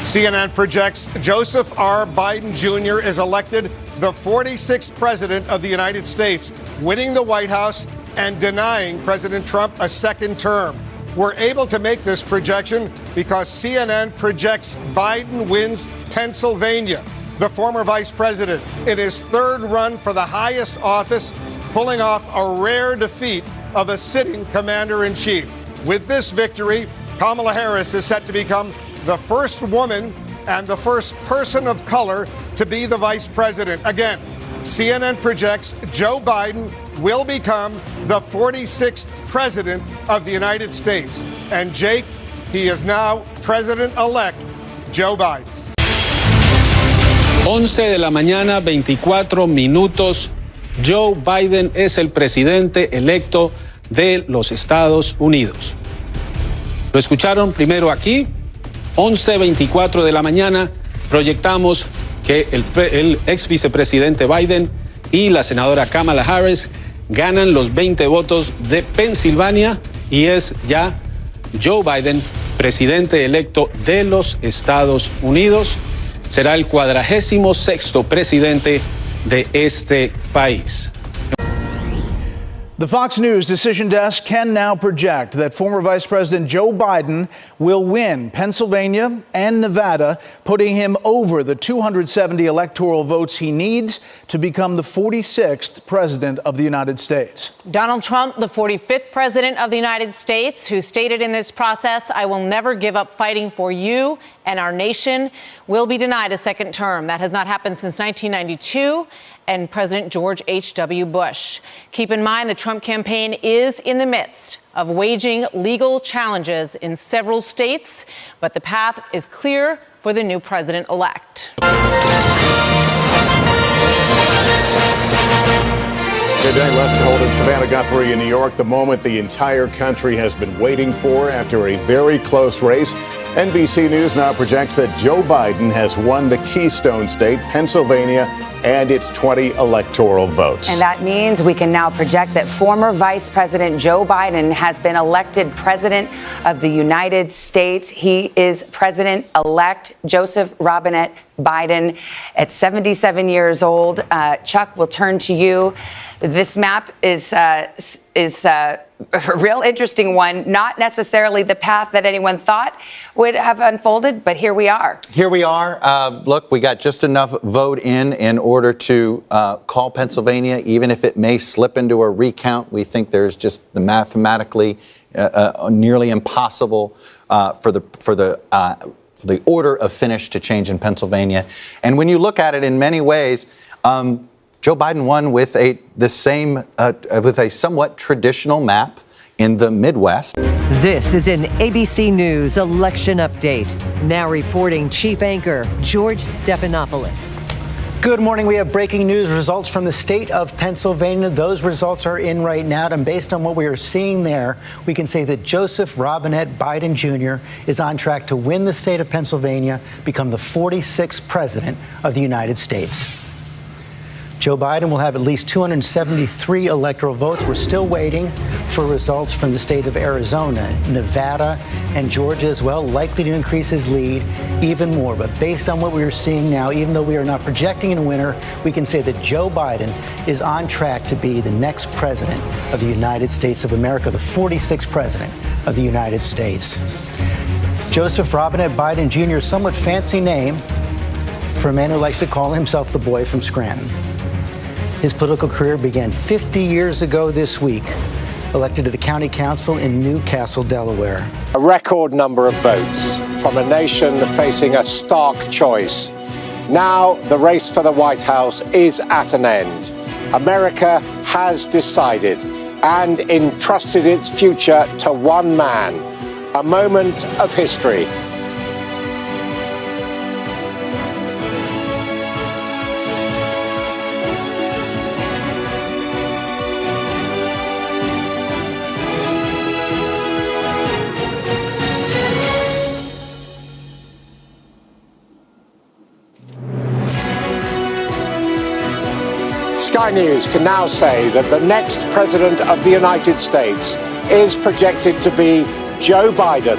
CNN projects Joseph R. Biden Jr. is elected the 46th president of the United States, winning the White House and denying President Trump a second term. We're able to make this projection because CNN projects Biden wins Pennsylvania, the former vice president, in his third run for the highest office, pulling off a rare defeat of a sitting commander-in-chief. With this victory, Kamala Harris is set to become the first woman and the first person of color to be the vice president. Again, CNN projects Joe Biden will become the 46th president of the United States. And Jake, he is now President-elect Joe Biden. 11 de la mañana, 24 minutos. Joe Biden es el presidente electo de los Estados Unidos. Lo escucharon primero aquí, 11:24 de la mañana. Proyectamos que el ex vicepresidente Biden y la senadora Kamala Harris ganan los 20 votos de Pensilvania y es ya Joe Biden, presidente electo de los Estados Unidos. Será el 46º presidente de este país. The Fox News decision desk can now project that former Vice President Joe Biden will win Pennsylvania and Nevada, putting him over the 270 electoral votes he needs to become the 46th president of the United States. Donald Trump, the 45th president of the United States, who stated in this process, "I will never give up fighting for you and our nation," will be denied a second term. That has not happened since 1992 and President George H.W. Bush. Keep in mind, the Trump campaign is in the midst of waging legal challenges in several states, but the path is clear for the new president-elect. Good day, Lester Holt and Savannah Guthrie in New York. The moment the entire country has been waiting for after a very close race. NBC News now projects that Joe Biden has won the Keystone State, Pennsylvania, and its 20 electoral votes. And that means we can now project that former Vice President Joe Biden has been elected President of the United States. He is President-elect Joseph Robinette Biden at 77 years old. Chuck, we'll turn to you. This map is a real interesting one, not necessarily the path that anyone thought would have unfolded, but here we are. Here we are. Look, we got just enough vote in order to call Pennsylvania, even if it may slip into a recount. We think there's just the mathematically nearly impossible for the order of finish to change in Pennsylvania. And when you look at it in many ways, Joe Biden won with a somewhat traditional map in the Midwest. This is an ABC News election update. Now reporting chief anchor George Stephanopoulos. Good morning. We have breaking news results from the state of Pennsylvania. Those results are in right now. And based on what we are seeing there, we can say that Joseph Robinette Biden Jr. is on track to win the state of Pennsylvania, become the 46th president of the United States. Joe Biden will have at least 273 electoral votes. We're still waiting for results from the state of Arizona, Nevada, and Georgia as well, likely to increase his lead even more. But based on what we are seeing now, even though we are not projecting a winner, we can say that Joe Biden is on track to be the next president of the United States of America, the 46th president of the United States. Joseph Robinette Biden Jr., a somewhat fancy name for a man who likes to call himself the boy from Scranton. His political career began 50 years ago this week, elected to the county council in Newcastle, Delaware. A record number of votes from a nation facing a stark choice. Now the race for the White House is at an end. America has decided and entrusted its future to one man. A moment of history. Sky News can now say that the next president of the United States is projected to be Joe Biden.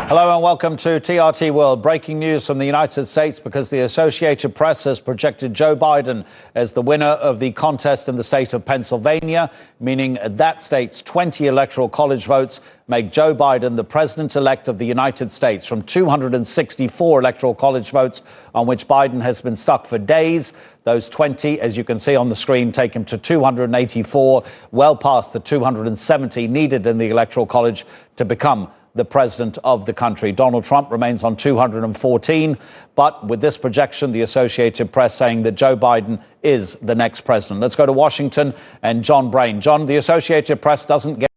Hello and welcome to TRT World. Breaking news from the United States because the Associated Press has projected Joe Biden as the winner of the contest in the state of Pennsylvania, meaning that state's 20 electoral college votes make Joe Biden the president-elect of the United States. From 264 electoral college votes on which Biden has been stuck for days, those 20, as you can see on the screen, take him to 284, well past the 270 needed in the electoral college to become the president of the country. Donald Trump remains on 214, but with this projection, the Associated Press saying that Joe Biden is the next president. Let's go to Washington and John Brain. John, the Associated Press doesn't get...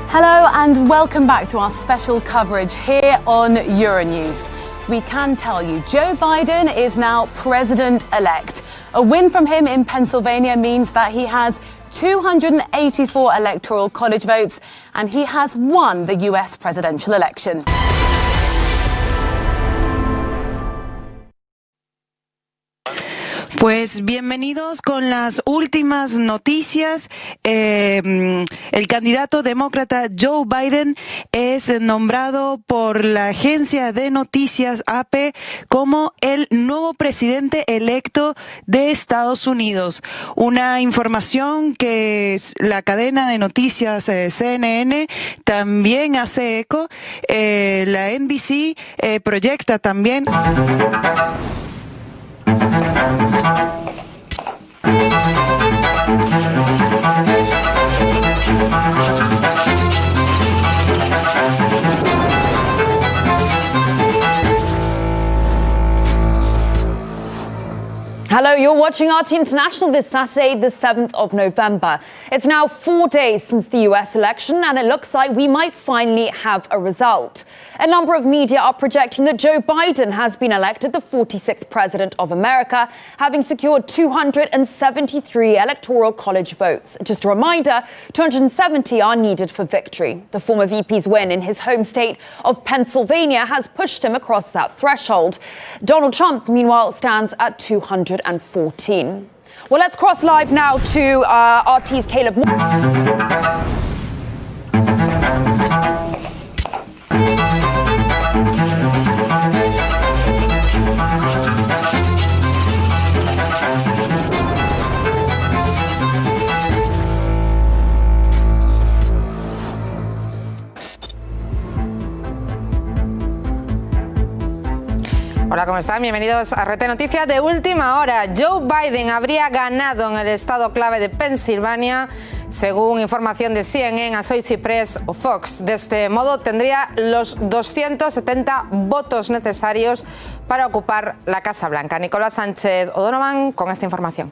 Hello and welcome back to our special coverage here on Euronews. We can tell you Joe Biden is now president-elect. A win from him in Pennsylvania means that he has 284 electoral college votes and he has won the U.S. presidential election. Pues bienvenidos con las últimas noticias. El candidato demócrata Joe Biden es nombrado por la agencia de noticias AP como el nuevo presidente electo de Estados Unidos. Una información que la cadena de noticias CNN también hace eco. La NBC proyecta también. Hello, you're watching RT International this Saturday, the 7th of November. It's now 4 days since the US election, and it looks like we might finally have a result. A number of media are projecting that Joe Biden has been elected the 46th president of America, having secured 273 electoral college votes. Just a reminder, 270 are needed for victory. The former VP's win in his home state of Pennsylvania has pushed him across that threshold. Donald Trump, meanwhile, stands at 214. Well, let's cross live now to RT's Caleb Moore. Hola, ¿cómo están? Bienvenidos a RT Noticias de última hora. Joe Biden habría ganado en el estado clave de Pensilvania, según información de CNN, Associated Press o Fox. De este modo, tendría los 270 votos necesarios para ocupar la Casa Blanca. Nicolás Sánchez O'Donovan con esta información.